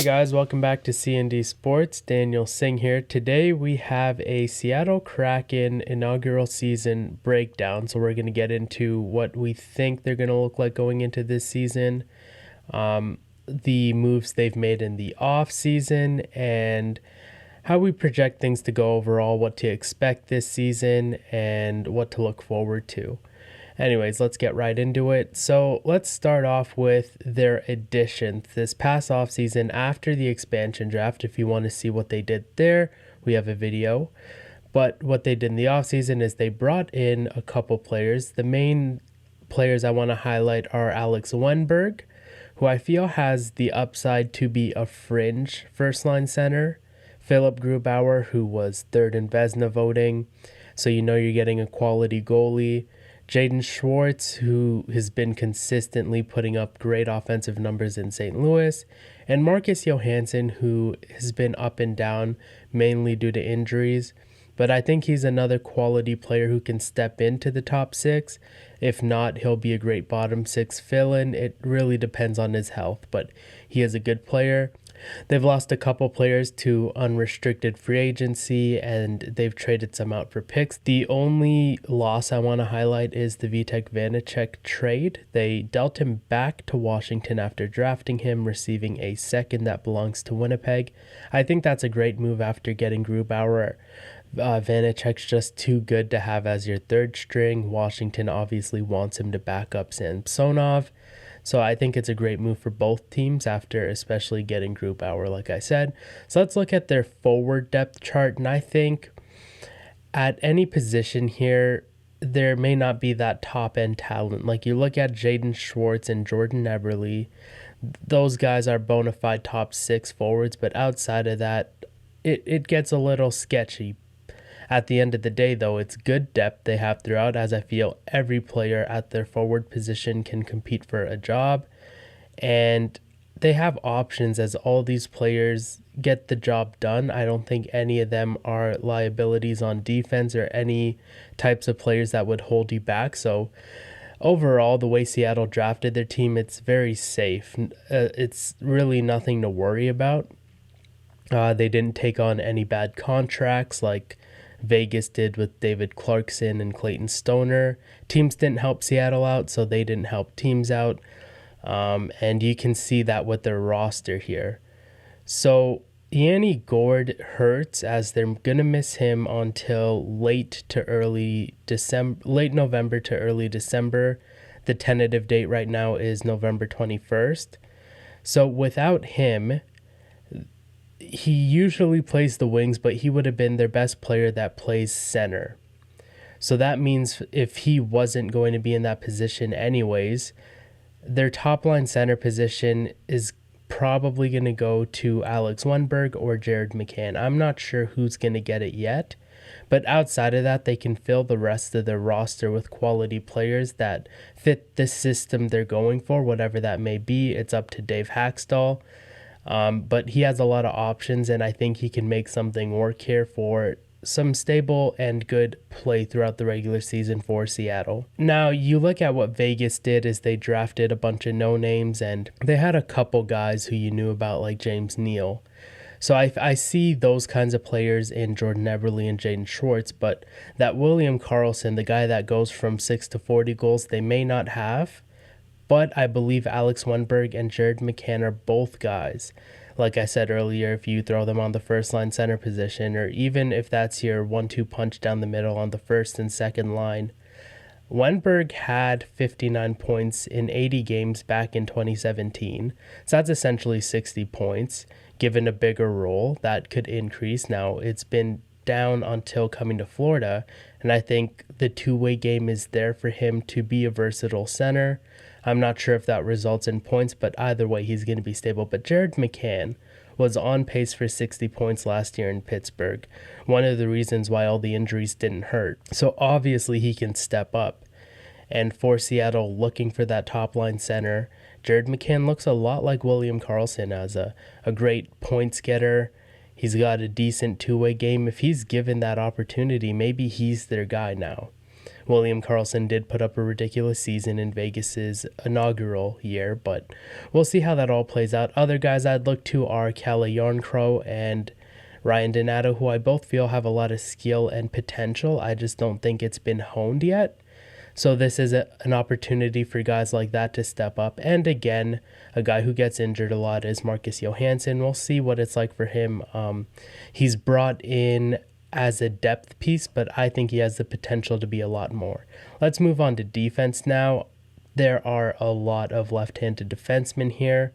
Hey guys, welcome back to C&D Sports. Daniel Singh here. Today we have a Seattle Kraken inaugural season breakdown. So we're going to get into what we think they're going to look like going into this season, the moves they've made in the off season, and how we project things to go overall, what to expect this season, and what to look forward to. Anyways, let's get right into it. So let's start off with their additions this past offseason after the expansion draft. If you want to see what they did there, we have a video. But what they did in the offseason is they brought in a couple players. The main players I want to highlight are Alex Wennberg, who I feel has the upside to be a fringe first-line center. Philip Grubauer, who was third in Vezina voting, so you know you're getting a quality goalie. Jaden Schwartz, who has been consistently putting up great offensive numbers in St. Louis, and Marcus Johansson, who has been up and down mainly due to injuries, but I think he's another quality player who can step into the top six. If not, he'll be a great bottom six fill-in. It really depends on his health, but he is a good player. They've lost a couple players to unrestricted free agency, and they've traded some out for picks. The only loss I want to highlight is the Vitek Vanacek trade. They dealt him back to Washington after drafting him, receiving a second that belongs to Winnipeg. I think that's a great move after getting Grubauer. Vanacek's just too good to have as your third string. Washington obviously wants him to back up Samsonov. So I think it's a great move for both teams after especially getting Grubauer, like I said. So let's look at their forward depth chart. And I think at any position here, there may not be that top-end talent. Like you look at Jaden Schwartz and Jordan Eberle, those guys are bona fide top six forwards. But outside of that, it gets a little sketchy. At the end of the day, though, it's good depth they have throughout, as I feel every player at their forward position can compete for a job. And they have options as all these players get the job done. I don't think any of them are liabilities on defense or any types of players that would hold you back. So overall, the way Seattle drafted their team, it's very safe. It's really nothing to worry about. They didn't take on any bad contracts like Vegas did with David Clarkson and Clayton Stoner. Teams didn't help Seattle out, so they didn't help teams out. And you can see that with their roster here. So Yanni Gourde hurts, as they're going to miss him until late November to early December. The tentative date right now is November 21st. So without him, he usually plays the wings, but he would have been their best player that plays center. So that means if he wasn't going to be in that position anyways, their top-line center position is probably going to go to Alex Wennberg or Jared McCann. I'm not sure who's going to get it yet, but outside of that, they can fill the rest of their roster with quality players that fit the system they're going for, whatever that may be. It's up to Dave Haxtell. But he has a lot of options, and I think he can make something work here for some stable and good play throughout the regular season for Seattle. Now, you look at what Vegas did is they drafted a bunch of no-names, and they had a couple guys who you knew about, like James Neal. So I see those kinds of players in Jordan Eberle and Jaden Schwartz, but that William Karlsson, the guy that goes from 6 to 40 goals, they may not have. But I believe Alex Wennberg and Jared McCann are both guys. Like I said earlier, if you throw them on the first-line center position, or even if that's your 1-2 punch down the middle on the first and second line. Wennberg had 59 points in 80 games back in 2017. So that's essentially 60 points. Given a bigger role, that could increase. Now, it's been down until coming to Florida, and I think the two-way game is there for him to be a versatile center. I'm not sure if that results in points, but either way, he's going to be stable. But Jared McCann was on pace for 60 points last year in Pittsburgh, one of the reasons why all the injuries didn't hurt. So obviously he can step up. And for Seattle, looking for that top-line center, Jared McCann looks a lot like William Karlsson as a great points getter. He's got a decent two-way game. If he's given that opportunity, maybe he's their guy now. William Karlsson did put up a ridiculous season in Vegas's inaugural year, but we'll see how that all plays out. Other guys I'd look to are Kalle Järnkrok and Ryan Donato, who I both feel have a lot of skill and potential. I just don't think it's been honed yet. So this is an opportunity for guys like that to step up. And again, a guy who gets injured a lot is Marcus Johansson. We'll see what it's like for him. He's brought in as a depth piece, but I think he has the potential to be a lot more. Let's move on to defense now. There are a lot of left-handed defensemen here.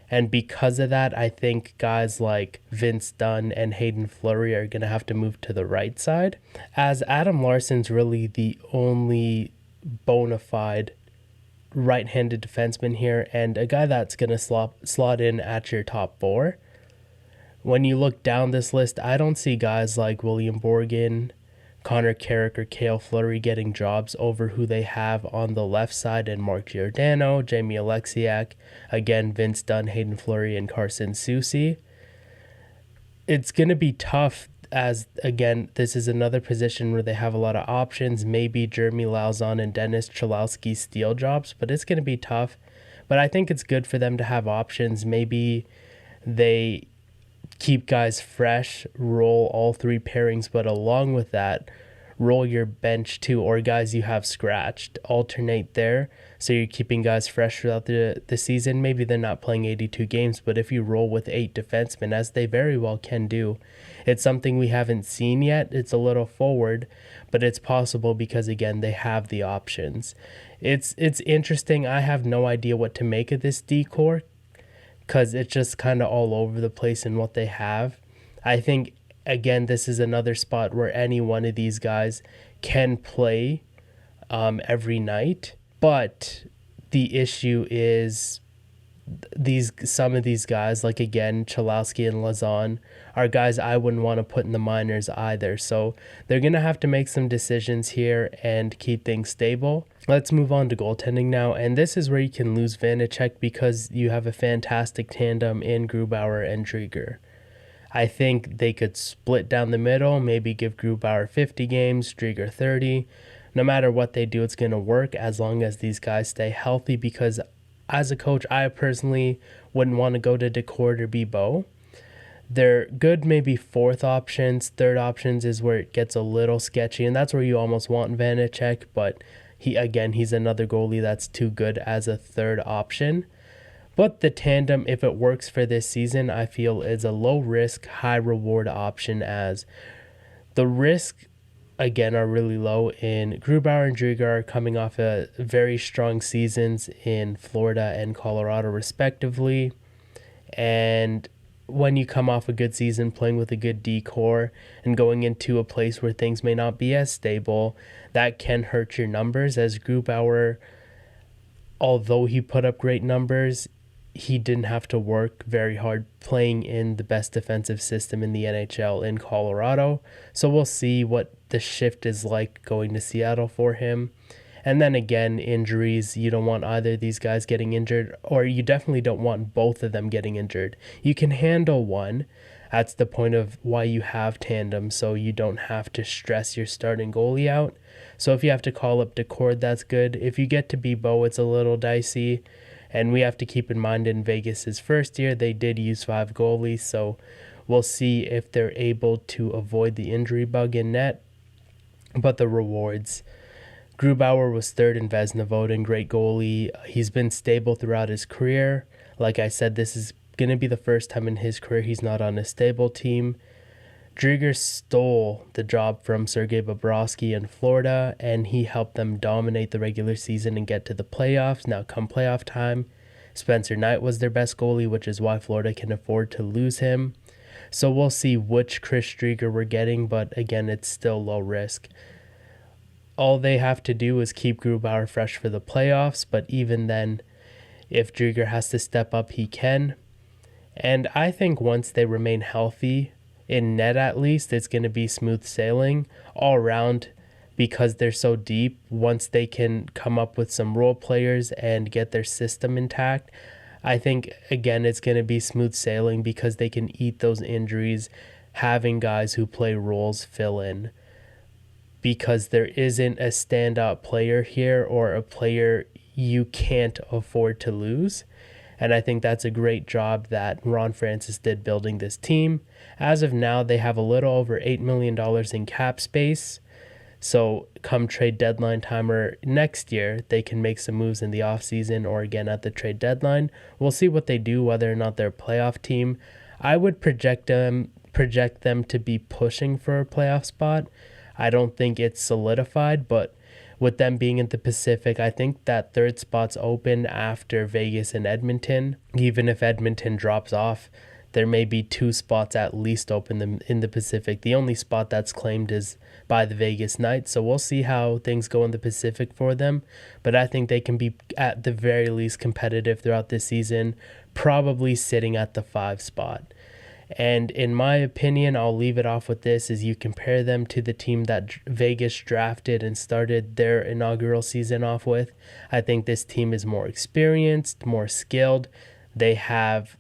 And because of that, I think guys like Vince Dunn and Hayden Fleury are going to have to move to the right side, as Adam Larsson's really the only bona fide right-handed defenseman here and a guy that's going to slot in at your top four. When you look down this list, I don't see guys like William Borgen, Connor Carrick, or Cale Fleury getting jobs over who they have on the left side and Mark Giordano, Jamie Alexiak, again, Vince Dunn, Hayden Fleury, and Carson Soucy. It's going to be tough as, again, this is another position where they have a lot of options. Maybe Jeremy Lauzon and Dennis Cholowski steal jobs, but it's going to be tough. But I think it's good for them to have options. Maybe they keep guys fresh, roll all three pairings, but along with that, roll your bench too, or guys you have scratched. Alternate there, so you're keeping guys fresh throughout the season. Maybe they're not playing 82 games, but if you roll with 8 defensemen, as they very well can do, it's something we haven't seen yet. It's a little forward, but it's possible because, again, they have the options. It's interesting. I have no idea what to make of this D-core, because it's just kind of all over the place in what they have. I think, again, this is another spot where any one of these guys can play every night. But the issue is some of these guys, like, again, Cholowski and Lauzon, are guys I wouldn't want to put in the minors either. So they're going to have to make some decisions here and keep things stable. Let's move on to goaltending now. And this is where you can lose Vanacek because you have a fantastic tandem in Grubauer and Drieger. I think they could split down the middle, maybe give Grubauer 50 games, Drieger 30. No matter what they do, it's going to work as long as these guys stay healthy, because as a coach, I personally wouldn't want to go to Decord or Bibeau. They're good, maybe fourth options. Third options is where it gets a little sketchy, and that's where you almost want Vanacek, but he's another goalie that's too good as a third option. But the tandem, if it works for this season, I feel is a low-risk, high-reward option, as the risk, again, are really low in Grubauer and Drieger, coming off a very strong seasons in Florida and Colorado, respectively. And when you come off a good season playing with a good D-core and going into a place where things may not be as stable, that can hurt your numbers, as Grubauer, although he put up great numbers, he didn't have to work very hard playing in the best defensive system in the NHL in Colorado. So we'll see what the shift is like going to Seattle for him. And then again, injuries, you don't want either of these guys getting injured, or you definitely don't want both of them getting injured. You can handle one. That's the point of why you have tandem, so you don't have to stress your starting goalie out. So if you have to call up Decord, that's good. If you get to Bibeau, it's a little dicey. And we have to keep in mind, in Vegas's first year, they did use 5 goalies, so we'll see if they're able to avoid the injury bug in net. But the rewards, Grubauer was third in Vezina voting, great goalie. He's been stable throughout his career. Like I said, this is going to be the first time in his career he's not on a stable team. Drieger stole the job from Sergei Bobrovsky in Florida, and he helped them dominate the regular season and get to the playoffs. Now, come playoff time, Spencer Knight was their best goalie, which is why Florida can afford to lose him. So we'll see which Chris Drieger we're getting, but again, it's still low risk. All they have to do is keep Grubauer fresh for the playoffs, but even then, if Drieger has to step up, he can. And I think once they remain healthy, in net at least, it's going to be smooth sailing all around, because they're so deep. Once they can come up with some role players and get their system intact, I think, again, it's going to be smooth sailing because they can eat those injuries, having guys who play roles fill in. because there isn't a standout player here or a player you can't afford to lose. And I think that's a great job that Ron Francis did building this team. As of now, they have a little over $8 million in cap space. So come trade deadline time or next year, they can make some moves in the offseason or again at the trade deadline. We'll see what they do, whether or not they're a playoff team. I would project them to be pushing for a playoff spot. I don't think it's solidified, but with them being in the Pacific, I think that third spot's open after Vegas and Edmonton. Even if Edmonton drops off, there may be 2 spots at least open in the Pacific. The only spot that's claimed is by the Vegas Knights, so we'll see how things go in the Pacific for them. But I think they can be at the very least competitive throughout this season, probably sitting at the 5 spot. And in my opinion, I'll leave it off with this, is you compare them to the team that Vegas drafted and started their inaugural season off with. I think this team is more experienced, more skilled. They have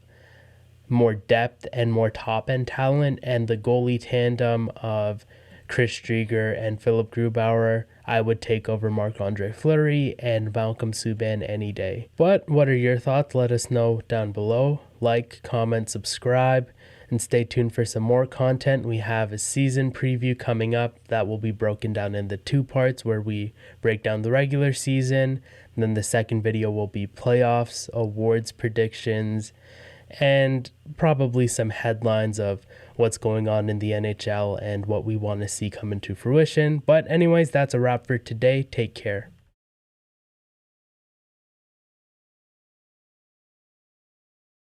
more depth and more top-end talent, and the goalie tandem of Chris Driedger and Philip Grubauer, I would take over Marc-Andre Fleury and Malcolm Subban any day. But what are your thoughts? Let us know down below. Like, comment, subscribe, and stay tuned for some more content. We have a season preview coming up that will be broken down into 2 parts, where we break down the regular season, and then the second video will be playoffs, awards predictions, and probably some headlines of what's going on in the NHL and what we want to see come into fruition. But anyways, that's a wrap for today. Take care.